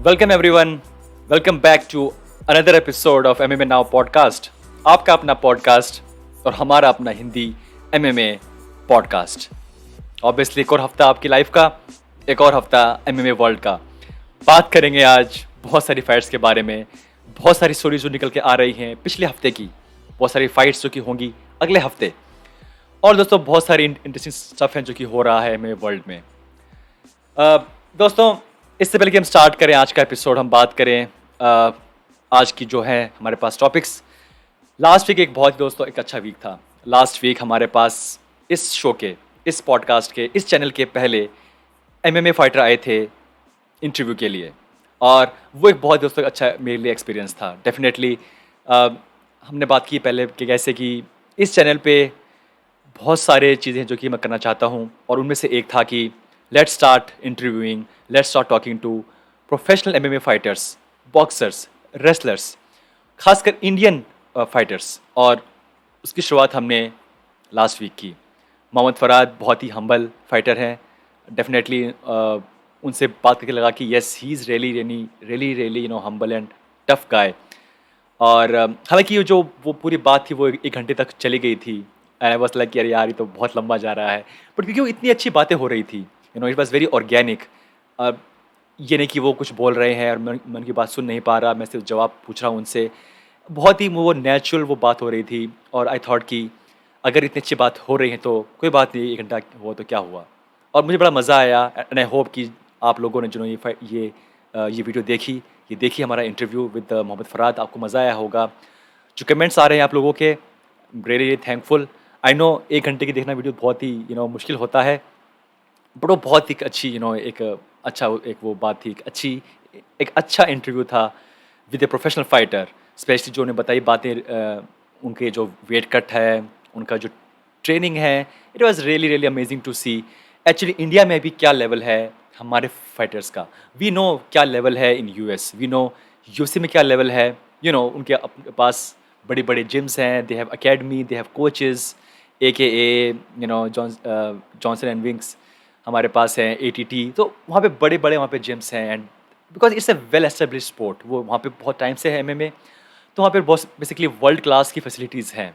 Welcome everyone, welcome back to another episode of MMA now podcast. आपका अपना podcast और हमारा अपना हिंदी एमएमए पॉडकास्ट। ऑब्वियसली एक और हफ्ता आपकी लाइफ का, एक और हफ्ता एमएमए वर्ल्ड का। बात करेंगे आज बहुत सारी फाइट्स के बारे में, बहुत सारी स्टोरीज जो निकल के आ रही हैं पिछले हफ्ते की, बहुत सारी फाइट्स जो कि होंगी अगले हफ्ते, और दोस्तों बहुत सारी इंटरेस्टिंग स्टफ है जो कि हो रहा है एमएमए वर्ल्ड में। दोस्तों इससे पहले कि हम स्टार्ट करें आज का एपिसोड, हम बात करें आज की जो है हमारे पास टॉपिक्स। लास्ट वीक एक बहुत दोस्तों एक अच्छा वीक था। लास्ट वीक हमारे पास इस शो के, इस पॉडकास्ट के, इस चैनल के पहले एमएमए फाइटर आए थे इंटरव्यू के लिए, और वो एक बहुत दोस्तों अच्छा मेरे लिए एक्सपीरियंस था। डेफिनेटली हमने बात की पहले कि कैसे कि इस चैनल पे बहुत सारे चीज़ें जो कि मैं करना चाहता हूँ, और उनमें से एक था कि let's start interviewing, let's start talking to professional MMA fighters, boxers, wrestlers, खासकर इंडियन फाइटर्स। और उसकी शुरुआत हमने लास्ट वीक की। मोहम्मद फरहाद बहुत ही हम्बल फाइटर हैं। डेफिनेटली उनसे बात करके लगा कि yes he is really humble and tough guy. और हालांकि ये जो वो पूरी बात थी वो एक घंटे तक चली गई थी, एंड आई वाज लाइक यार ये तो बहुत लंबा जा रहा है, बट क्योंकि वो इतनी अच्छी बातें हो रही थी, इट वाज वेरी ऑर्गेनिक। ये नहीं कि वो कुछ बोल रहे हैं और मैं उनकी बात सुन नहीं पा रहा, मैं सिर्फ जवाब पूछ रहा हूँ उनसे। बहुत ही वो नेचुरल वो बात हो रही थी, और आई थॉट कि अगर इतनी अच्छी बात हो रही है तो कोई बात नहीं, एक घंटा हुआ तो क्या हुआ। और मुझे बड़ा मज़ा आया, एंड आई होप कि आप लोगों ने जिन्होंने ये वीडियो देखी, ये देखी हमारा इंटरव्यू विद मोहम्मद फरहाद, आपको मज़ा आया होगा। जो कमेंट्स आ रहे हैं आप लोगों के, रियली थैंकफुल। आई नो एक घंटे की देखना वीडियो बहुत ही मुश्किल होता है, बट वो बहुत ही अच्छी एक अच्छा एक वो बात थी, एक अच्छा इंटरव्यू था with a professional fighter. Specially जो उन्हें बताई बातें, उनके जो वेट कट है, उनका जो ट्रेनिंग है, it was really amazing to see. Actually India में भी क्या लेवल है हमारे फाइटर्स का, वी नो क्या लेवल है in US, we know UC में क्या लेवल है। उनके अपने पास बड़े बड़े जिम्स हैं, they have academy, they have coaches, AKA Johnson and wings हमारे पास हैं, ATT। तो वहाँ पे बड़े बड़े वहाँ पे जिम्स हैं, and because it's a well establish sport, वो वहाँ पे बहुत टाइम से है एमएमए। तो वहाँ पे बहुत बेसिकली वर्ल्ड क्लास की फैसिलिटीज़ हैं,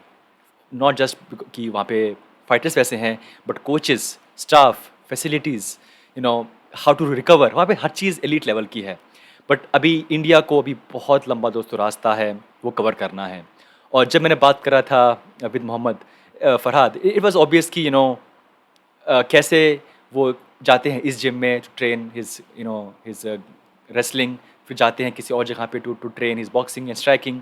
नॉट जस्ट कि वहाँ पे फाइटर्स वैसे हैं, but coaches, staff, facilities, how to recover, वहाँ पे हर चीज़ एलीट लेवल की है। बट अभी इंडिया को अभी बहुत लंबा दोस्तों रास्ता है वो कवर करना है। और जब मैंने बात करा था with Mohammad Farhad, it was obvious कि कैसे वो जाते हैं इस जिम में टू ट्रेन हिज रेसलिंग, फिर जाते हैं किसी और जगह पे to train his boxing and striking.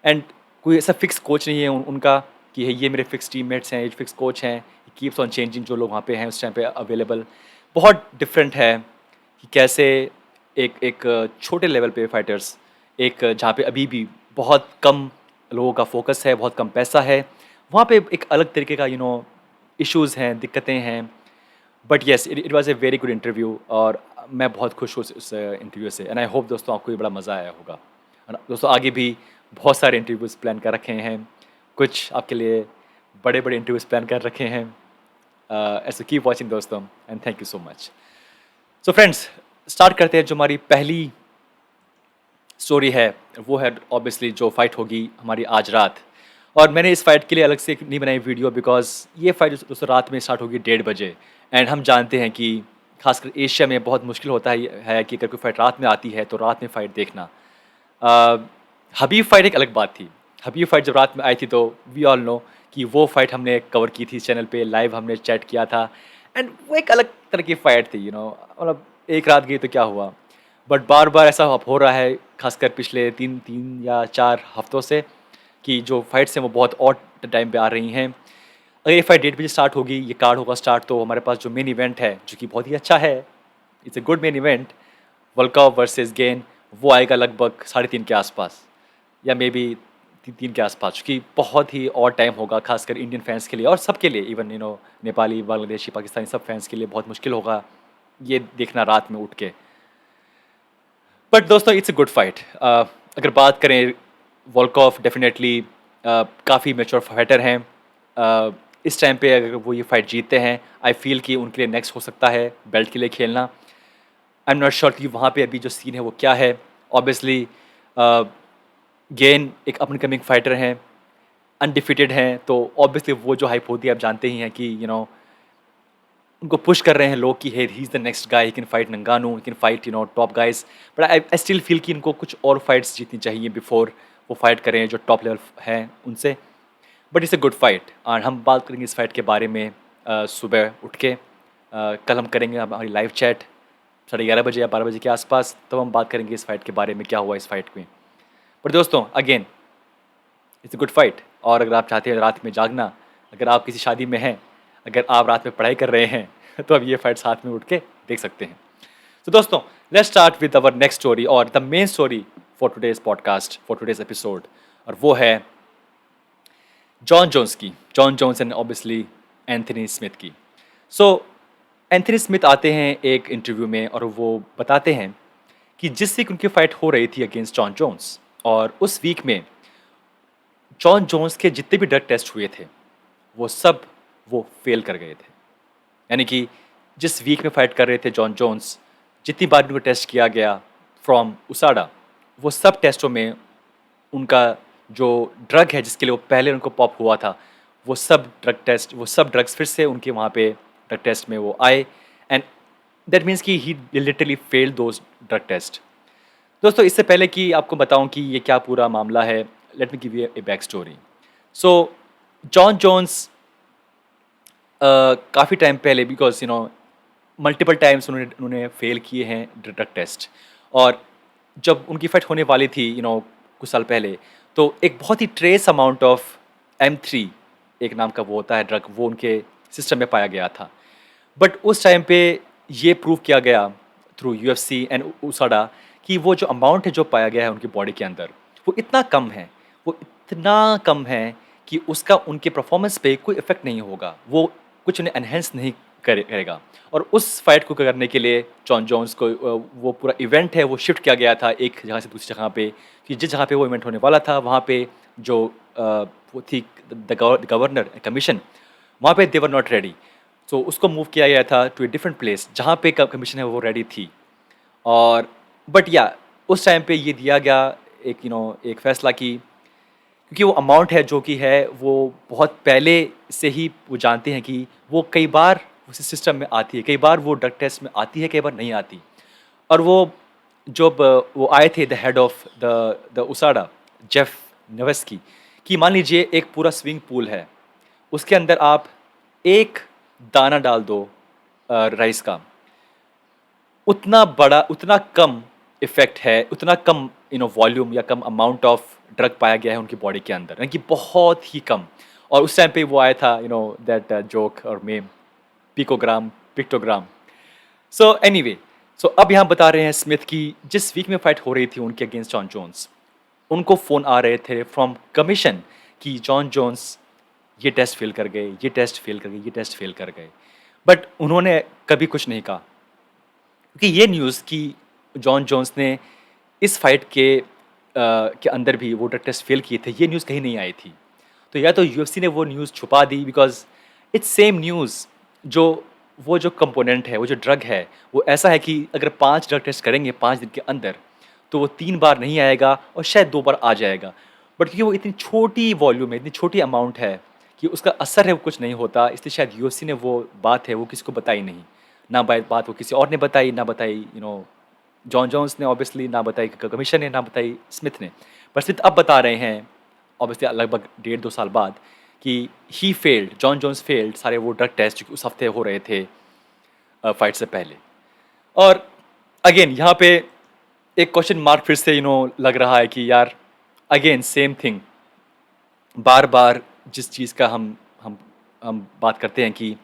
And कोई ऐसा फिक्स कोच नहीं है उनका कि ये मेरे फिक्स टीममेट्स हैं, ये फिक्स कोच हैं, कीप्स ऑन चेंजिंग। जो लोग वहाँ पे हैं उस टाइम पे अवेलेबल, बहुत डिफरेंट है कि कैसे एक छोटे लेवल पे फाइटर्स, एक जहाँ पे अभी भी बहुत कम लोगों का फोकस है, बहुत कम पैसा है, वहाँ पे एक अलग तरीके का इश्यूज़ हैं, दिक्कतें हैं। But yes it was a very good interview, और मैं बहुत खुश हूँ उस इंटरव्यू से, एंड आई होप दोस्तों आपको ये बड़ा मज़ा आया होगा। और दोस्तों आगे भी बहुत सारे इंटरव्यूज़ प्लान कर रखे हैं, कुछ आपके लिए बड़े बड़े इंटरव्यूज़ प्लान कर रखे हैं। ऐसे कीप वॉचिंग दोस्तों, and thank you so much. So friends, start करते हैं। जो हमारी पहली स्टोरी है वो है ऑब्वियसली जो फाइट होगी हमारी आज रात। और मैंने इस फाइट के लिए अलग से नहीं बनाई वीडियो, बिकॉज ये फाइट दोस्तों रात में स्टार्ट होगी 1:30 बजे, एंड हम जानते हैं कि खासकर एशिया में बहुत मुश्किल होता है कि अगर कोई फाइट रात में आती है तो रात में फ़ाइट देखना। हबीब फाइट एक अलग बात थी। हबीब फाइट जब रात में आई थी तो वी ऑल नो कि वो फाइट हमने कवर की थी इस चैनल पे, लाइव हमने चैट किया था, एंड वो एक अलग तरह की फ़ाइट थी। मतलब एक रात गई तो क्या हुआ, बट बार बार ऐसा अब हो रहा है, खासकर पिछले तीन या 4 हफ्तों से, कि जो फाइट्स हैं वो बहुत ऑड टाइम पे आ रही हैं। अगर ये फाइट 1:30 बजे स्टार्ट होगी, ये कार्ड होगा स्टार्ट, तो हमारे पास जो मेन इवेंट है जो कि बहुत ही अच्छा है, it's a good main event, Volkov versus gain, वो आएगा लगभग 3:30 के आसपास, या मे बी 3 के आसपास, क्योंकि बहुत ही ऑड टाइम होगा खासकर इंडियन फैंस के लिए और सबके लिए, इवन नेपाली, बांग्लादेशी, पाकिस्तानी सब फैंस के लिए बहुत मुश्किल होगा ये देखना रात में उठ के। बट दोस्तों इट्स अ गुड फाइट। अगर बात करें, वोल्कोव डेफिनेटली काफ़ी मेच्योर फाइटर हैं। इस टाइम पे अगर वो ये फाइट जीतते हैं, आई फील कि उनके लिए नेक्स्ट हो सकता है बेल्ट के लिए खेलना। आई एम नॉट श्योर कि वहाँ पे अभी जो सीन है वो क्या है। ऑब्वियसली गेन एक अप एंड कमिंग फाइटर हैं, अनडिफिटेड हैं, तो ऑब्वियसली वो जो हाइप होती है आप जानते ही हैं कि उनको पुश कर रहे हैं लोग कि hey he is the next guy, he can fight Ngannou, he can fight top guys. But I still feel कि इनको कुछ और फाइट्स जीतनी चाहिए बिफोर वो फाइट करें जो टॉप लेवल हैं उनसे। But it's a good fight और हम बात करेंगे इस फाइट के बारे में सुबह उठ के। कल हम करेंगे हमारी लाइव चैट 11:30 बजे या 12 बजे के आसपास, तो हम बात करेंगे इस फाइट के बारे में, क्या हुआ इस फाइट में। पर दोस्तों again it's a good fight. और अगर आप चाहते हैं रात में जागना, अगर आप किसी शादी में हैं, अगर आप रात में पढ़ाई कर रहे हैं तो अब ये फाइट साथ में उठ के देख सकते हैं। तो दोस्तों let's start with our next story और the main story for today's podcast, for today's episode, और वो है जॉन जोन्स की, John Jones and obviously Anthony Smith की। सो एंथनी स्मिथ आते हैं एक इंटरव्यू में और वो बताते हैं कि जिस वीक उनकी फाइट हो रही थी अगेंस्ट जॉन जोन्स, और उस वीक में जॉन जोन्स के जितने भी ड्रग टेस्ट हुए थे वो फेल कर गए थे। यानी कि जिस वीक में फाइट कर रहे थे जॉन जोन्स, जितनी बार उनको टेस्ट किया गया फ्रॉम उसाडा, वो सब टेस्टों में उनका जो ड्रग है जिसके लिए वो पहले उनको पॉप हुआ था, वो सब ड्रग्स फिर से उनके वहाँ पे ड्रग टेस्ट में वो आए, एंड दैट मीन्स कि he literally failed those drug test. दोस्तों इससे पहले कि आपको बताऊं कि ये क्या पूरा मामला है, let me give you a back story. So John Jones काफ़ी टाइम पहले, बिकॉज मल्टीपल टाइम्स उन्होंने फेल किए हैं ड्रग टेस्ट, और जब उनकी फाइट होने वाली थी कुछ साल पहले, तो एक बहुत ही ट्रेस अमाउंट ऑफ M3 एक नाम का वो होता है ड्रग, वो उनके सिस्टम में पाया गया था। बट उस टाइम पे ये प्रूव किया गया थ्रू UFC एंड USADA कि वो जो अमाउंट है जो पाया गया है उनकी बॉडी के अंदर, वो इतना कम है कि उसका उनके परफॉर्मेंस पे कोई इफेक्ट नहीं होगा, वो कुछ उन्हें एनहेंस नहीं करेगा। और उस फाइट को करने के लिए जॉन जोन्स को वो पूरा इवेंट है वो शिफ्ट किया गया था एक जगह से दूसरी जगह पे, कि जिस जगह पे वो इवेंट होने वाला था वहाँ पे जो वो थी द गवर्नर कमीशन, वहाँ पे दे वर नॉट रेडी, तो उसको मूव किया गया था टू ए डिफरेंट प्लेस जहाँ पे कमीशन है वो रेडी थी। और बट या उस टाइम पे ये दिया गया एक फैसला कि क्योंकि वो अमाउंट है जो कि है वो बहुत पहले से ही वो जानते हैं कि वो कई बार उस सिस्टम में आती है, कई बार वो ड्रग टेस्ट में आती है, कई बार नहीं आती। और वो जब वो आए थे the head of the USADA Jeff Novitzky, कि मान लीजिए एक पूरा स्विंग पूल है, उसके अंदर आप एक दाना डाल दो राइस का, उतना कम इफेक्ट है, उतना कम वॉल्यूम या कम अमाउंट ऑफ ड्रग पाया गया है उनकी बॉडी के अंदर, यानी कि बहुत ही कम। और उस टाइम पे वो आया था दैट जोक और मेम, पिक्टोग्राम। सो एनीवे, सो अब यहाँ बता रहे हैं स्मिथ की जिस वीक में फाइट हो रही थी उनके अगेंस्ट जॉन जोन्स, उनको फ़ोन आ रहे थे फ्रॉम कमीशन कि जॉन जोन्स ये टेस्ट फेल कर गए, ये टेस्ट फेल कर गए, ये टेस्ट फेल कर गए। बट उन्होंने कभी कुछ नहीं कहा, क्योंकि ये न्यूज़ कि जॉन जोन्स ने इस फाइट के अंदर भी वो ड्रग टेस्ट फेल किए थे, ये न्यूज़ कहीं नहीं आई थी। तो या तो UFC ने वो न्यूज़ छुपा दी, बिकॉज इट्स सेम न्यूज़, वो जो कंपोनेंट है, वो जो ड्रग है, वो ऐसा है कि अगर 5 ड्रग टेस्ट करेंगे 5 दिन के अंदर, तो वो 3 बार नहीं आएगा और शायद 2 बार आ जाएगा। बट क्योंकि वो इतनी छोटी वॉल्यूम है, इतनी छोटी अमाउंट है कि उसका असर है वो कुछ नहीं होता, इसलिए शायद UFC ने वो बात है वो किसी को बताई नहीं। ना बात वो किसी और ने बताई, ना बताई जॉन जोन्स ने ऑब्वियसली, ना बताई कमीशन ने, ना बताई स्मिथ ने। पर स्मिथ अब बता रहे हैं ऑब्वियसली लगभग 1.5-2 साल बाद कि जॉन जोन्स फेल्ड सारे वो ड्रग टेस्ट जो कि उस हफ्ते हो रहे थे फाइट से पहले। और अगेन यहाँ पे एक क्वेश्चन मार्क फिर से लग रहा है कि यार अगेन सेम थिंग, बार बार जिस चीज़ का हम बात करते हैं कि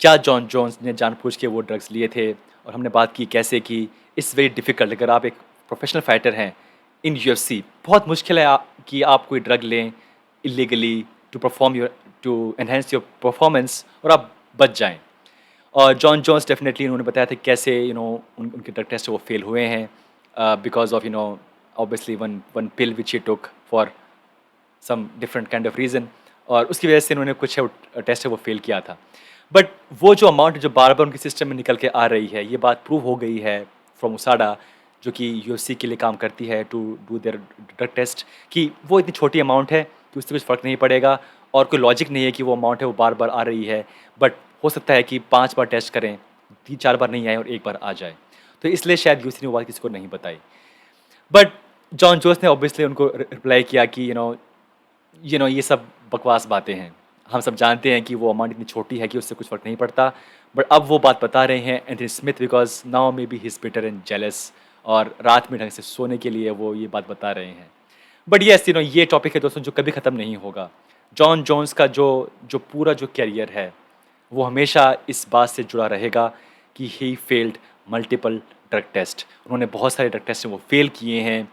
क्या जॉन जोन्स ने जानबूझ के वो ड्रग्स लिए थे, और हमने बात की कैसे कि इट्स वेरी डिफ़िकल्ट, अगर आप एक प्रोफेशनल फाइटर हैं इन UFC, बहुत मुश्किल है कि आप कोई ड्रग लें illegally to enhance your performance और आप बच जाएं। और जॉन जोन्स डेफिनेटली उन्होंने बताया था कैसे उनके ड्रग टेस्ट वो फेल हुए हैं because of obviously one pill which he took for some different kind of reason, और उसकी वजह से उन्होंने कुछ टेस्ट है वो फेल किया था। बट वो जो अमाउंट जो बार बार उनके सिस्टम में निकल के आ रही है, ये बात प्रूव हो गई है फ्रॉम USADA, जो कि UFC के लिए काम करती है to do their drug test, कि वो इतनी छोटी अमाउंट है कि उससे कुछ फ़र्क नहीं पड़ेगा और कोई लॉजिक नहीं है कि वो अमाउंट है वो बार-बार आ रही है। बट हो सकता है कि 5 बार टेस्ट करें, 3-4 बार नहीं आए और 1 बार आ जाए। तो इसलिए शायद UFC ने वो बात किसी को नहीं बताई। बट जॉन जोन्स ने ऑब्वियसली उनको रिप्लाई किया कि ये सब बकवास बातें हैं। हम सब जानते हैं कि वो अमाउंट इतनी छोटी है कि उससे कुछ फ़र्क नहीं पड़ता। बट अब वो बात बता रहे हैं Anthony Smith because now may be he is bitter and jealous, और रात में ढंग से सोने के लिए वो ये बात बता रहे हैं। बट येस, ये टॉपिक है दोस्तों जो कभी ख़त्म नहीं होगा। जॉन जोन्स का जो जो पूरा जो करियर है, वो हमेशा इस बात से जुड़ा रहेगा कि he failed multiple drug test. उन्होंने बहुत सारे ड्रग टेस्ट वो फेल किए हैं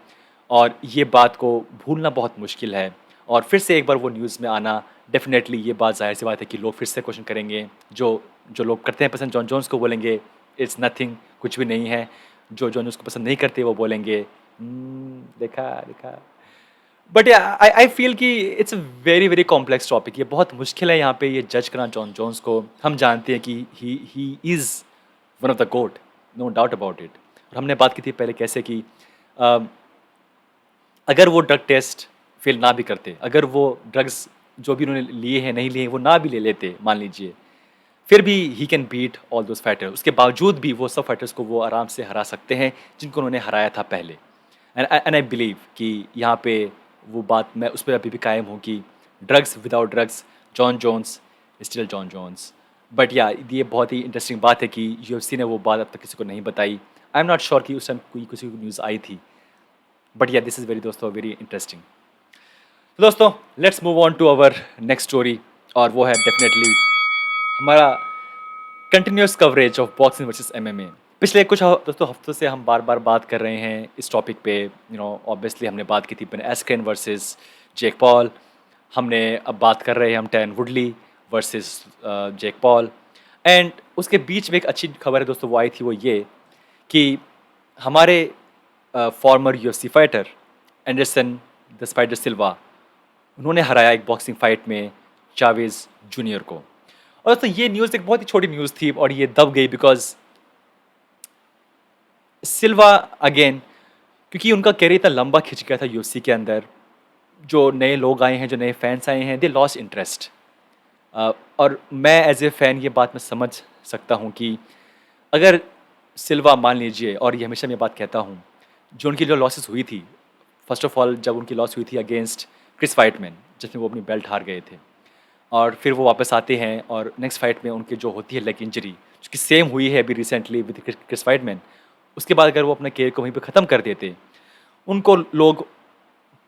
और ये बात को भूलना बहुत मुश्किल है। और फिर से एक बार वो न्यूज़ में आना, डेफिनेटली ये बात ज़ाहिर-सी बात है कि लोग फिर से क्वेश्चन करेंगे। जो जो लोग करते हैं पसंद जॉन जोन्स को बोलेंगे इट्स नथिंग, कुछ भी नहीं है। जो जॉन जोन्स को पसंद नहीं करते वो बोलेंगे देखा, देखा। बट आई फील कि it's a very very complex topic. ये बहुत मुश्किल है यहाँ पे ये जज करना जॉन जोन्स को। हम जानते हैं कि he is one of the GOAT, no doubt about it. और हमने बात की थी पहले कैसे कि अ, अगर वो ड्रग टेस्ट फेल ना भी करते, अगर वो ड्रग्स जो भी उन्होंने लिए हैं नहीं लिए वो ना भी ले लेते मान लीजिए, फिर भी he can beat all those fighter. उसके बावजूद भी वो सब फाइटर्स को वो आराम से हरा सकते हैं जिनको उन्होंने हराया था पहले। एंड आई बिलीव कि यहाँ पे वो बात मैं उस पर अभी भी कायम हूँ कि drugs without drugs John Jones still John Jones. But yeah ये बहुत ही इंटरेस्टिंग बात है कि UFC ने वो बात अब तक किसी को नहीं बताई। आई एम नॉट श्योर कि उस टाइम कोई किसी को न्यूज़ आई थी। But yeah this is very दोस्तों वेरी इंटरेस्टिंग। तो दोस्तों let's move on to our next story, और वो है डेफिनेटली हमारा continuous coverage of boxing versus MMA। पिछले कुछ दोस्तों हफ्तों से हम बार बार बात कर रहे हैं इस टॉपिक पे। ऑब्वियसली हमने बात की थी बेन एस्क्रेन वर्सेस जेक पॉल। हमने अब बात कर रहे हैं हम tan वुडली versus Jake Paul. And उसके बीच में एक अच्छी खबर है दोस्तों, वो आई थी वो ये कि हमारे former UFC fighter Anderson the Spider Silva, उन्होंने हराया एक बॉक्सिंग फाइट में चावेज जूनियर को। और दोस्तों ये न्यूज़ एक बहुत ही छोटी न्यूज़ थी और ये दब गई बिकॉज सिल्वा अगेन, क्योंकि उनका कैरियर इतना लंबा खिंच गया था UFC के अंदर, जो नए लोग आए हैं, जो नए फैंस आए हैं, दे लॉस्ट इंटरेस्ट। और मैं एज ए फ़ैन ये बात मैं समझ सकता हूँ कि अगर सिल्वा मान लीजिए, और ये हमेशा मैं बात कहता हूँ, जो उनकी जो लॉसेस हुई थी, फर्स्ट ऑफ ऑल जब उनकी लॉस हुई थी अगेंस्ट क्रिस वाइटमैन जिसमें वो अपनी बेल्ट हार गए थे, और फिर वो वापस आते हैं और नेक्स्ट फाइट में उनकी जो होती है लेग इंजरी, जो कि सेम हुई है अभी रिसेंटली विद क्रिस वाइटमैन, उसके बाद अगर वो अपना कैरियर को वहीं पे ख़त्म कर देते, उनको लोग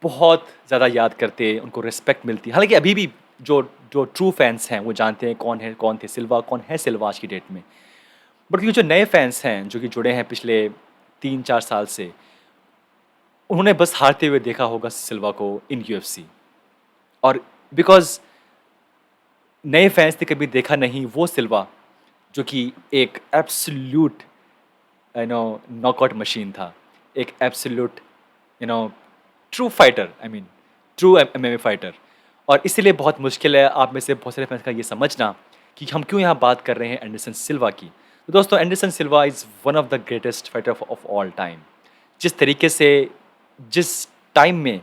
बहुत ज़्यादा याद करते, उनको रिस्पेक्ट मिलती। हालांकि अभी भी जो जो ट्रू फैंस हैं वो जानते हैं कौन थे सिल्वा, कौन है सिल्वा आज की डेट में। बट क्योंकि जो नए फैंस हैं जो कि जुड़े हैं पिछले 3-4 साल से, उन्होंने बस हारते हुए देखा होगा सिल्वा को इन UFC। और बिकॉज नए फैंस ने कभी देखा नहीं वो सिल्वा जो कि एक एब्सोल्यूट नॉकआउट मशीन था, एक absolute true fighter, I mean true MMA fighter. और इसीलिए बहुत मुश्किल है आप में से बहुत सारे फैंस का ये समझना कि हम क्यों यहाँ बात कर रहे हैं एंडरसन सिल्वा की। तो दोस्तों Anderson Silva is one of the greatest fighter of all time. जिस तरीके से, जिस टाइम में,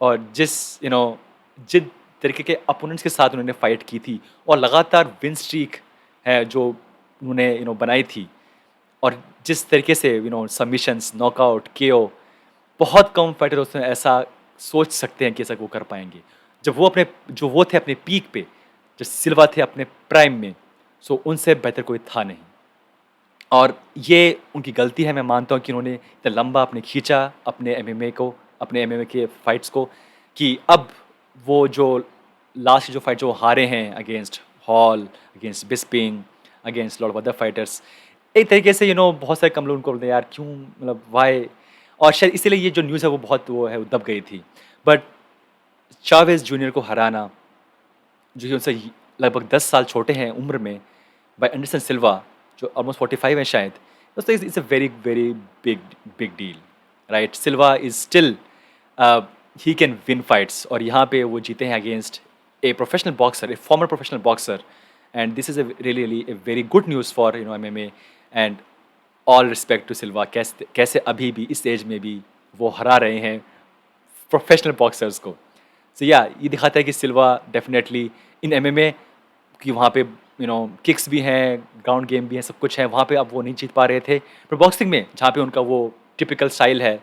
और जिन तरीके के अपोनेंट्स के साथ उन्होंने फाइट की थी, और लगातार विन स्ट्रीक है जो उन्होंने बनाई थी, और जिस तरीके से सबमिशंस, नॉकआउट, KO, बहुत कम फाइटर उसमें ऐसा सोच सकते हैं कि ऐसा वो कर पाएंगे। जब वो वो थे अपने पीक पे, जब सिल्वा थे अपने प्राइम में, सो उनसे बेहतर कोई था नहीं। और ये उनकी गलती है, मैं मानता हूँ कि उन्होंने इतना लंबा अपने खींचा अपने MMA के फाइट्स को, कि अब वो जो लास्ट जो फाइट जो हारे हैं against Hall, against Bisping, against lot of other fighters, एक तरीके से बहुत सारे कम लोग उनको बोलते हैं यार क्यों, मतलब वाई। और शायद इसीलिए ये जो न्यूज़ है वो बहुत वो दब गई थी। बट चावेज जूनियर को हराना, जो कि उनसे लगभग 10 साल छोटे हैं उम्र में, बाय एंडरसन सिल्वा जो ऑलमोस्ट 45 है शायद, दोस्तों it's a very very big deal, right. Silva is still he can win fights, और यहाँ पे वो जीते हैं against a professional boxer, a former professional boxer, and this is a really a very good news for MMA। And all respect to Silva, कैसे कैसे अभी भी इस एज में भी वो हरा रहे हैं प्रोफेशनल बॉक्सर्स को। सो या ये दिखाता है कि सिल्वा डेफिनेटली इन एमएमए कि वहाँ पे किक्स भी हैं, ग्राउंड गेम भी है, सब कुछ है, वहाँ पे अब वो नहीं जीत पा रहे थे। पर बॉक्सिंग में जहाँ पे उनका वो टिपिकल स्टाइल है,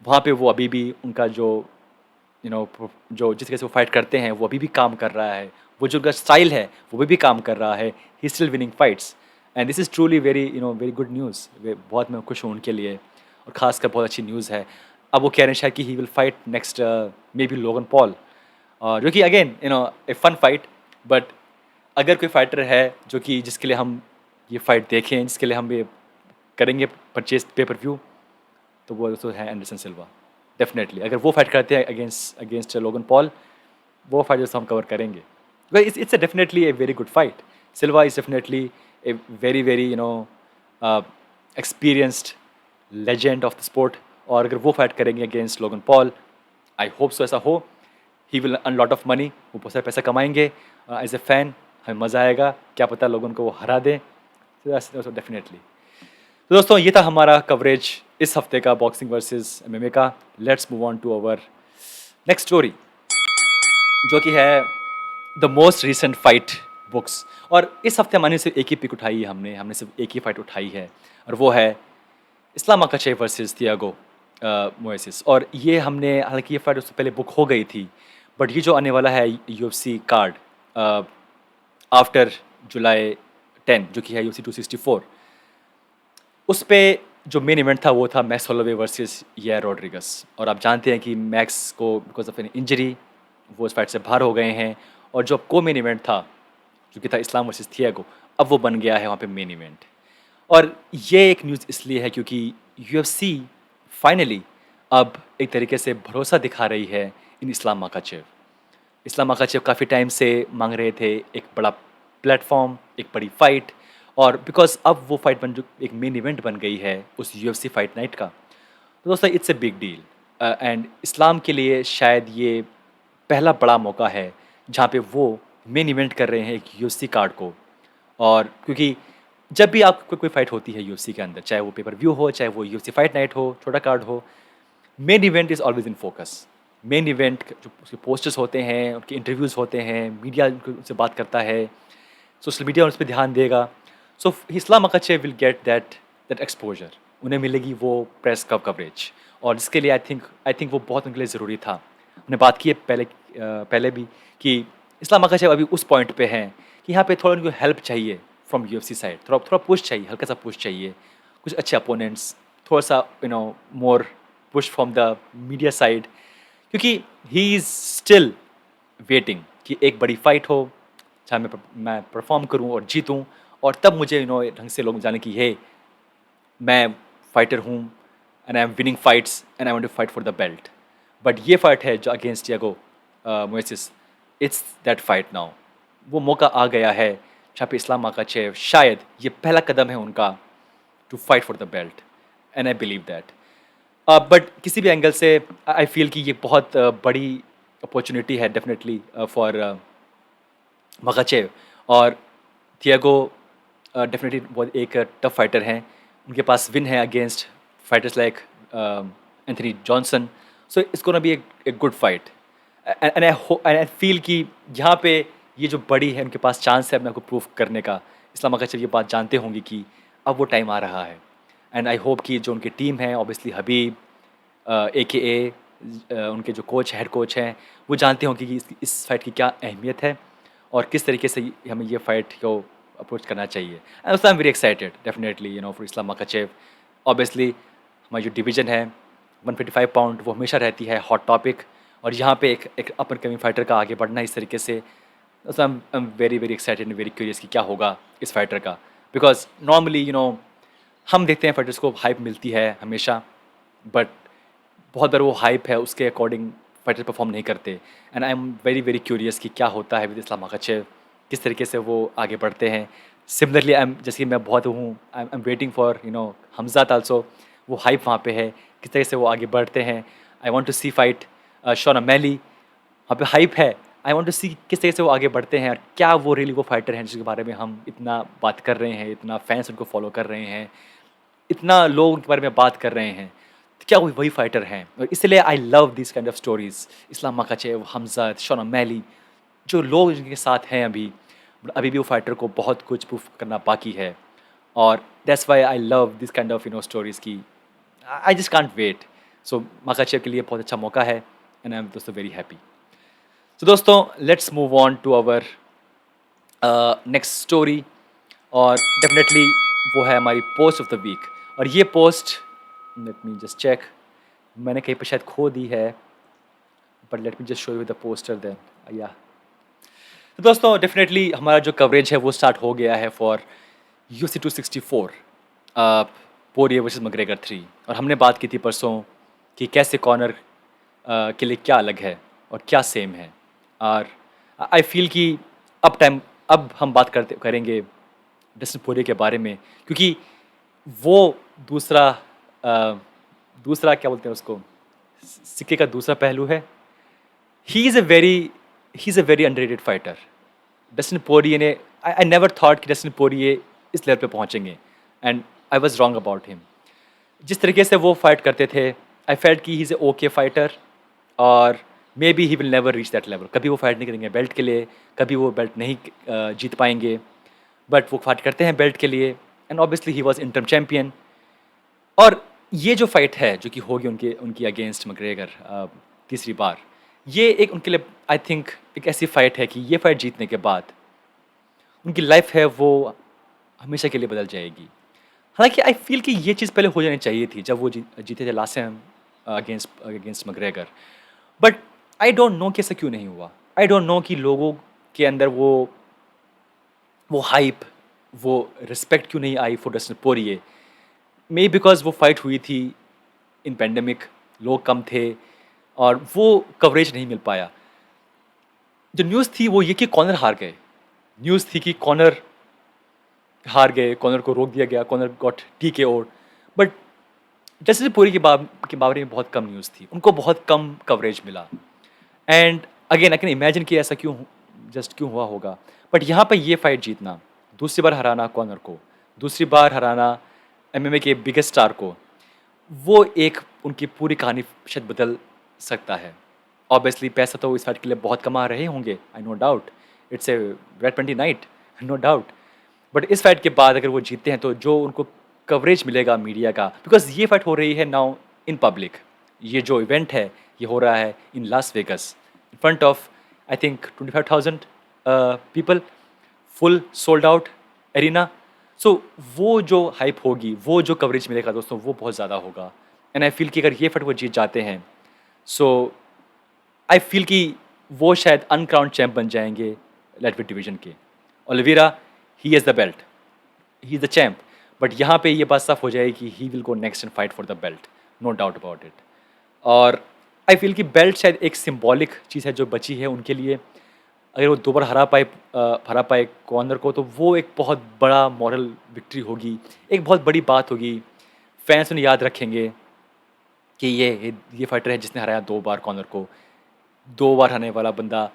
वहाँ पे वो अभी भी उनका जो जो जिस तरीके से वो फाइट करते हैं वो अभी भी काम कर रहा है। वो जो उनका स्टाइल है वो अभी भी काम कर रहा है। He still winning fights and this is truly very very good news. बहुत मैं खुश हूँ उनके लिए और ख़ासकर बहुत अच्छी न्यूज़ है। अब वो कह रहे हैं शायद कि he will fight next maybe Logan Paul, और जो कि again a fun fight. But अगर कोई फाइटर है जो कि जिसके लिए हम ये फाइट देखें, जिसके लिए हम ये करेंगे परचेज पे पर व्यू, तो वो तो है एंडरसन सिल्वा। डेफिनेटली अगर वो फाइट करते हैं अगेंस्ट अगेंस्ट लोगन पॉल, वो फाइट जो हम कवर करेंगे। It's a definitely A very good fight. Silva is definitely a very very experienced legend of the sport, और अगर वो फाइट करेंगे against Logan Paul, I hope so ऐसा हो। He will earn lot of money, वो बहुत सारा पैसा कमाएंगे। एज ए फैन हमें मज़ा आएगा, क्या पता लोगों को वो हरा दें। डेफिनेटली। तो दोस्तों ये था हमारा कवरेज इस हफ्ते का बॉक्सिंग वर्सेस एमएमए का। Let's move on to our next story, जो कि है the most recent fight books. और इस हफ्ते हमने सिर्फ एक ही पिक उठाई है, हमने सिर्फ एक ही फाइट उठाई है, और वो है इस्लाम मकाचेव वर्सेस थियागो मोएसिस। और ये हमने, हालांकि ये फाइट उससे पहले बुक हो गई थी, बट ये जो आने वाला है यूएफसी कार्ड आफ्टर जुलाई 10, जो कि है यूएफसी 264, उस पे जो मेन इवेंट था वो था मैक्स होलोवे वर्सेस यार रॉड्रिगस। और आप जानते हैं कि मैक्स को बिकॉज ऑफ एन इंजरी वो इस फाइट से बाहर हो गए हैं, और जो को मेन इवेंट था जो कि था इस्लाम वर्सेस थियागो, अब वो बन गया है वहाँ पे मेन इवेंट। और ये एक न्यूज़ इसलिए है क्योंकि यूएफसी फाइनली अब एक तरीके से भरोसा दिखा रही है इन इस्लाम मकाचेव। इस्लाम मकाचेव काफ़ी टाइम से मांग रहे थे एक बड़ा प्लेटफॉर्म, एक बड़ी फाइट, और बिकॉज अब वो फाइट बन जो एक मेन इवेंट बन गई है उस यूएफसी फाइट नाइट का, तो दोस्तों it's a big deal. And Islam के लिए शायद ये पहला बड़ा मौका है जहाँ पे वो मेन इवेंट कर रहे हैं एक यूएफसी कार्ड को। और क्योंकि जब भी आपको कोई फाइट होती है यूएफसी के अंदर, चाहे वो पेपर व्यू हो, चाहे वो यूएफसी फाइट नाइट हो, छोटा कार्ड हो, main event is always in focus. Main event जो उसके पोस्टर्स होते हैं, उनके इंटरव्यूज़ होते हैं, मीडिया उनसे बात करता है, सोशल मीडिया उस पर ध्यान देगा। सो इस्लाम मकाचे विल गेट दैट एक्सपोजर, उन्हें मिलेगी वो प्रेस कवरेज, और जिसके लिए आई थिंक वो बहुत उनके लिए ज़रूरी था। हमने बात की है पहले भी कि इस्लाम मकाचे अभी उस पॉइंट पे हैं कि यहाँ पे थोड़ा उनको हेल्प चाहिए फ्रॉम यूएफसी साइड, थोड़ा थोड़ा पुश चाहिए, हल्का सा पुश चाहिए, कुछ अच्छे अपोनेंट्स, थोड़ा सा more push from the media side, क्योंकि ही इज़ स्टिल वेटिंग कि एक बड़ी फाइट हो जहाँ मैं परफॉर्म करूँ और जीतूँ, और तब मुझे ढंग से लोग जाने की है मैं फाइटर हूँ and I am winning fights and I want to fight for the belt. But ये फाइट है जो against Thiago Moises, it's that fight now. वो मौका आ गया है जहाँ पे इस्लाम मकाचेव शायद ये पहला कदम है उनका to fight for the belt, and I believe that. But किसी भी एंगल से आई फील कि ये बहुत बड़ी अपॉर्चुनिटी है डेफिनेटली फॉर मकाचेव। और थियागो डेफिनेटली बहुत एक टफ फाइटर हैं, उनके पास विन है against fighters like Anthony Johnson. So it's gonna be एक good fight, and I feel कि यहाँ पे ये जो बड़ी है उनके पास चांस है अपने को प्रूफ करने का। इस्लाम मकाचेव ये बात जानते होंगे कि अब वो टाइम आ रहा है, एंड आई होप कि जो उनकी टीम है, ऑब्वियसली हबीब AKA उनके जो हेड कोच हैं, वो जानते होंगे कि इस फाइट की क्या अहमियत है और किस तरीके से हमें ये फाइट को अप्रोच करना चाहिए। And I am very excited definitely for Islam Makhachev. Obviously हमारी जो डिवीज़न है 155 पाउंड वो हमेशा रहती है हॉट टॉपिक, और यहाँ पे एक अप एंड कमिंग फाइटर का आगे बढ़ना इस तरीके से, आई am very very excited and very curious कि क्या होगा इस फाइटर का। बिकॉज नॉर्मली हम देखते हैं फाइटर्स को हाइप मिलती है हमेशा, बट बहुत बार वो हाइप है उसके अकॉर्डिंग फाइटर परफॉर्म नहीं करते। And I am very very curious कि क्या होता है विद इस्लाम मकाचेव, किस तरीके से वो आगे बढ़ते हैं। सिमिलरली आई एम, जैसे कि मैं बहुत हूँ, I am waiting for Hamzat also, वो हाइप वहाँ पे है, किस तरह से वो आगे बढ़ते हैं। I want to see fight Sean Malley, वहाँ पे हाइप है। आई वॉन्ट टू सी किस तरह से वो आगे बढ़ते हैं, और क्या वो रियली वो फाइटर हैं जिसके बारे में हम इतना बात कर रहे हैं, इतना फैंस उनको फॉलो कर रहे हैं। इतना लोग उनके बारे में बात कर रहे हैं, तो क्या वो वही फाइटर हैं? और इसलिए आई love this kind of stories. Islam Makhachev, Hamza, Shawn O'Malley, जो लोग जिनके साथ हैं अभी, अभी भी वो फाइटर को बहुत कुछ प्रूव करना बाकी है। और that's why I love this kind of stories की I just can't wait. So Makhachev के लिए बहुत अच्छा मौका है एंड आई एम दोस्तों वेरी हैप्पी। तो दोस्तों let's move on to our next story, और डेफिनेटली वो है हमारी पोस्ट ऑफ द वीक। और ये post, let me just check, मैंने कहीं पे शायद खो दी है, but let me just show you the poster then. या तो दोस्तों डेफिनेटली हमारा जो कवरेज है वो स्टार्ट हो गया है फॉर UFC 264 पोरिये वर्सेस मैग्रेगर 3। और हमने बात की थी परसों कि कैसे कॉर्नर के लिए क्या अलग है और क्या सेम है। और आई फील कि अब हम बात करेंगे डस्टिन पोरिये के बारे में, क्योंकि वो दूसरा दूसरा क्या बोलते हैं उसको, सिक्के का दूसरा पहलू है। He is a very underrated fighter. Dustin Poirier ने, आई नेवर थॉट कि डस्टिन पोरिये इस लेवल पे पहुंचेंगे, and I was wrong about him. जिस तरीके से वो फाइट करते थे, आई फेल्ट कि he is a okay fighter, और maybe he will never reach that level. कभी वो फाइट नहीं करेंगे बेल्ट के लिए, कभी वो बेल्ट नहीं जीत पाएंगे, बट वो फाइट करते हैं बेल्ट के लिए, and obviously he was interim champion. और ये जो फाइट है जो कि होगी उनकी अगेंस्ट मैग्रेगर तीसरी बार, ये एक उनके लिए आई थिंक एक ऐसी फाइट है कि ये फाइट जीतने के बाद उनकी लाइफ है वो हमेशा के लिए बदल जाएगी। हालांकि आई फील कि ये चीज़ पहले हो जानी चाहिए थी जब वो जीते थे last time against McGregor, but I don't know कि ऐसा क्यों नहीं हुआ। आई डोंट नो कि लोगों के अंदर वो हाइप, वो रिस्पेक्ट क्यों नहीं I for Dustin पोरिये। May because वो फाइट हुई थी इन पेंडेमिक, लोग कम थे और वो कवरेज नहीं मिल पाया। जो न्यूज़ थी वो ये कि कॉर्नर हार गए। न्यूज़ थी कि कॉर्नर हार गए, कॉर्नर को रोक दिया गया, corner got TKO'd। But Dustin Poirier के बारे में बहुत कम न्यूज़ थी, उनको बहुत कम कवरेज मिला। And again I can imagine कि ऐसा क्यों हुआ होगा। बट यहाँ पे ये फाइट जीतना, दूसरी बार हराना कॉर्नर को, दूसरी बार हराना MMA के बिगेस्ट स्टार को, वो एक उनकी पूरी कहानी शायद बदल सकता है। ऑब्वियसली पैसा तो इस फाइट के लिए बहुत कमा रहे होंगे, I no doubt, it's a red 20 night, no doubt. But इस फाइट के बाद अगर वो जीतते हैं तो जो उनको कवरेज मिलेगा मीडिया का, बिकॉज ये फाइट हो रही है नाउ इन पब्लिक। ये जो इवेंट है ये हो रहा है in Las Vegas, in front of I think 25,000 people, full sold out arena. So वो जो हाइप होगी, वो जो कवरेज मिलेगा दोस्तों, वो बहुत ज़्यादा होगा। एंड आई फील कि अगर ये फाइट वो जीत जाते हैं, सो आई फील कि वो शायद अनक्राउंड चैंप बन जाएंगे लाइटवेट डिवीजन के। Oliveira, he is the belt, he is the champ, but यहाँ पे ये बात साफ हो जाएगी कि he will go next and fight for the belt, no doubt about it. और आई फील कि बेल्ट शायद एक सिंबॉलिक चीज़ है जो बची है उनके लिए। अगर वो 2 बार हरा पाए कॉर्नर को, तो वो एक बहुत बड़ा मॉरल विक्ट्री होगी, एक बहुत बड़ी बात होगी। फैंस उन्हें याद रखेंगे कि ये फाइटर है जिसने हराया 2 बार कॉर्नर को, 2 बार हराने वाला बंदा।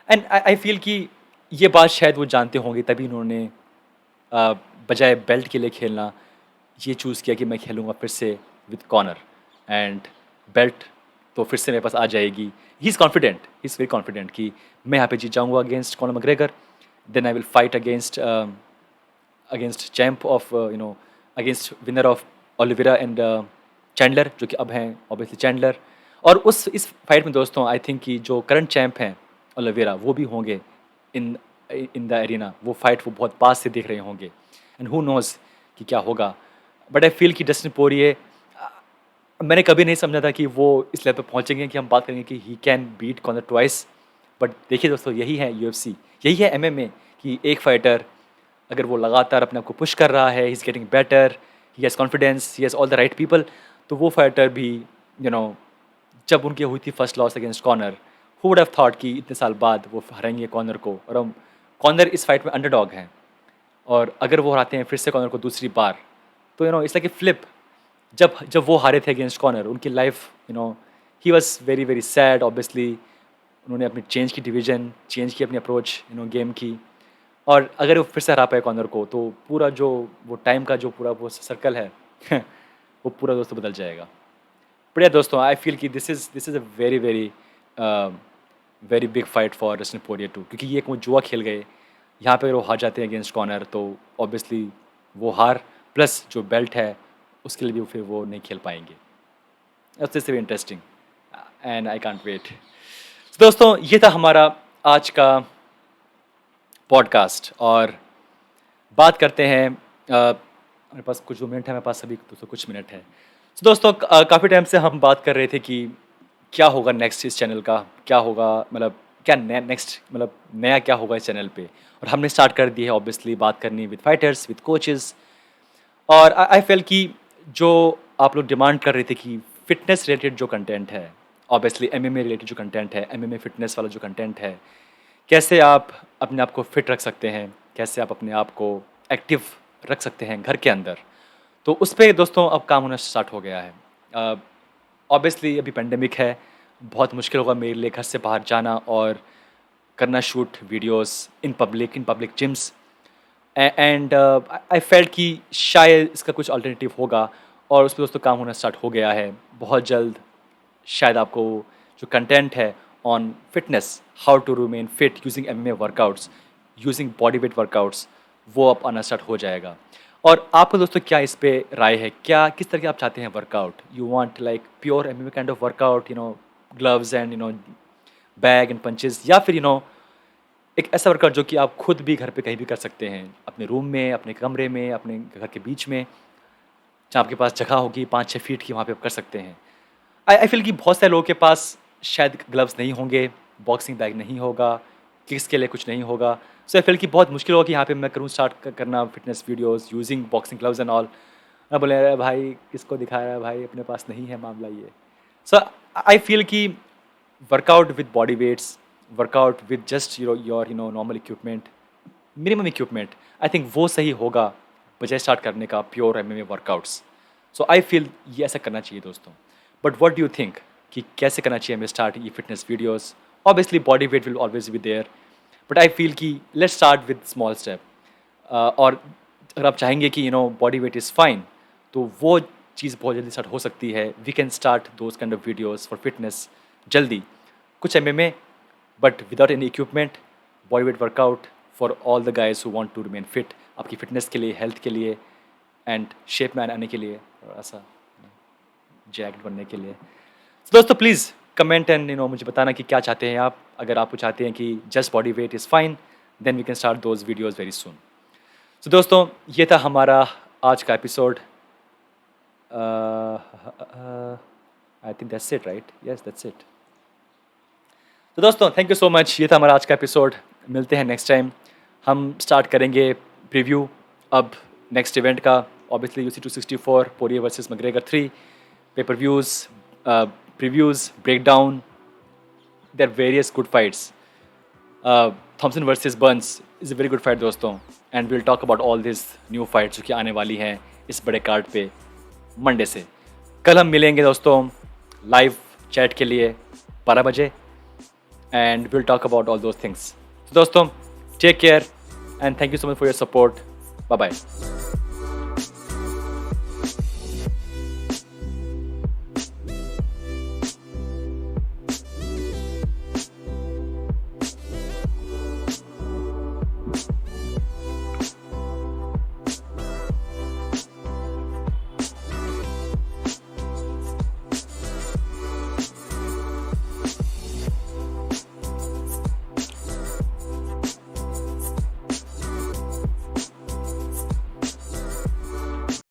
एंड आई फील कि ये बात शायद वो जानते होंगे, तभी उन्होंने बजाय बेल्ट के लिए खेलना ये चूज़ किया कि मैं खेलूँगा फिर से विद कॉर्नर, एंड बेल्ट तो फिर से मेरे पास आ जाएगी। He is confident, he is very confident कि मैं यहाँ पे जीत जाऊँगा against Conor McGregor, then I will fight against champ of against winner of Oliveira and Chandler, जो कि अब हैं ऑब्वियसली चैंडलर। और इस फाइट में दोस्तों आई थिंक कि जो करंट चैम्प हैं ओलिवेरा, वो भी होंगे इन इन द एरिना। वो फाइट वो बहुत पास से देख रहे होंगे, एंड हु नोज़ कि क्या होगा। बट आई फील कि डस्टिन पोरिये, मैंने कभी नहीं समझा था कि वो इस लेवल पे पहुंचेंगे कि हम बात करेंगे कि he can beat Conor twice. But देखिए दोस्तों, यही है UFC, यही है MMA, कि एक फाइटर अगर वो लगातार अपने आप को पुश कर रहा है, he is getting better, he has confidence, he has all the right people, तो वो फाइटर भी जब उनकी हुई थी first loss against corner, who would have thought कि इतने साल बाद वो हराएंगे कॉर्नर को। और हम कॉर्नर इस फाइट में अंडरडॉग हैं, और अगर वो हराते हैं फिर से कॉर्नर को दूसरी बार, तो इट्स लाइक ए फ्लिप। जब वो हारे थे अगेंस्ट कॉर्नर, उनकी life he was very very sad. Obviously उन्होंने अपनी चेंज की डिवीज़न, चेंज की अपनी अप्रोच गेम की, और अगर वो फिर से हरा पाए कॉर्नर को, तो पूरा जो वो टाइम का जो पूरा वो सर्कल है वो पूरा दोस्तों बदल जाएगा। बढ़िया दोस्तों, आई फील कि this is a very very very big fight for Dustin Poirier too, क्योंकि ये एक वो जुआ खेल गए। यहाँ पे अगर वो हार जाते हैं अगेंस्ट कॉनर तो ऑब्वियसली वो हार प्लस जो बेल्ट है उसके लिए भी फिर वो नहीं खेल पाएंगे। This is interesting and I can't wait. दोस्तों ये था हमारा आज का पॉडकास्ट, और बात करते हैं मेरे पास कुछ जो मिनट है, मेरे पास अभी दोस्तों कुछ मिनट है। तो दोस्तों काफ़ी टाइम से हम बात कर रहे थे कि क्या होगा नेक्स्ट इस चैनल का, क्या होगा मतलब क्या नेक्स्ट मतलब नया क्या होगा इस चैनल पे। और हमने स्टार्ट कर दी है ऑब्वियसली बात करनी विद फाइटर्स विद कोचेस। और आई फेल कि जो आप लोग डिमांड कर रहे थे कि फिटनेस रिलेटेड जो कंटेंट है, ऑब्वियसली एमएमए रिलेटेड जो कंटेंट है, एमएमए फिटनेस वाला जो कंटेंट है, कैसे आप अपने आप को फिट रख सकते हैं, कैसे आप अपने आप को एक्टिव रख सकते हैं घर के अंदर, तो उस पर दोस्तों अब काम होना स्टार्ट हो गया है। ऑब्वियसली अभी पेंडेमिक है, बहुत मुश्किल होगा मेरे लिए घर से बाहर जाना और करना shoot videos in public gyms. And I felt कि शायद इसका कुछ अल्टरनेटिव होगा, और उस पर दोस्तों काम होना स्टार्ट हो गया है। बहुत जल्द शायद आपको जो कंटेंट है on fitness, how to remain fit using MMA workouts, using body weight workouts, वो अब आना स्टार्ट हो जाएगा। और आपको दोस्तों क्या इस पे राय है, क्या किस तरह के आप चाहते हैं workout? You want like pure MMA kind of workout, gloves and bag and punches, या फिर एक ऐसा वर्कआउट जो कि आप खुद भी घर पे कहीं भी कर सकते हैं, अपने रूम में, अपने कमरे में, अपने घर के बीच में, जहाँ आपके पास जगह होगी 5-6 फीट की, वहाँ पे आप कर सकते हैं। आई फील कि बहुत सारे लोगों के पास शायद ग्लव्स नहीं होंगे, बॉक्सिंग बैग नहीं होगा, किक्स के लिए कुछ नहीं होगा। सो आई फील कि बहुत मुश्किल होगा कि यहाँ पे मैं करूँ स्टार्ट करना fitness videos using boxing gloves and all. मैं बोले अरे भाई किसको दिखा रहा है भाई, अपने पास नहीं है मामला ये। सो आई फील कि workout with body weights, workout with just your normal equipment, minimum equipment, I think वो सही होगा बजाय स्टार्ट करने का pure MMA workouts. So I feel ये ऐसा करना चाहिए दोस्तों। But what do you think कि कैसे करना चाहिए हमें स्टार्ट ये fitness videos? Obviously body weight will always be there, but I feel कि let's start with small step. और अगर आप चाहेंगे कि बॉडी वेट इज़ फाइन, तो वो चीज़ बहुत जल्दी स्टार्ट हो सकती है। We can start those kind of videos for fitness जल्दी, कुछ MMA but without any equipment, body weight workout for all the guys who want to remain fit, आपकी फिटनेस के लिए, हेल्थ के लिए एंड शेप में आने के लिए, ऐसा जैक्ट बनने के लिए। So, दोस्तों प्लीज़ कमेंट एंड मुझे बताना कि क्या चाहते हैं आप। अगर आप चाहते हैं कि just body weight is fine, then we can start those videos very soon. So दोस्तों ये था हमारा आज का episode. I think that's it, right? Yes that's it. तो दोस्तों थैंक यू सो मच, ये था हमारा आज का एपिसोड। मिलते हैं नेक्स्ट टाइम। हम स्टार्ट करेंगे प्रीव्यू अब नेक्स्ट इवेंट का, obviously UC 264 Poirier versus McGregor 3, paper views, previews, breakdown. There are various good fights. Thompson versus Burns is a very good fight दोस्तों, and we'll talk about all these new fights जो कि आने वाली हैं इस बड़े card पे Monday से। कल हम मिलेंगे दोस्तों लाइव चैट के लिए 12 बजे, and we'll talk about all those things. So दोस्तों take care and thank you so much for your support. Bye bye.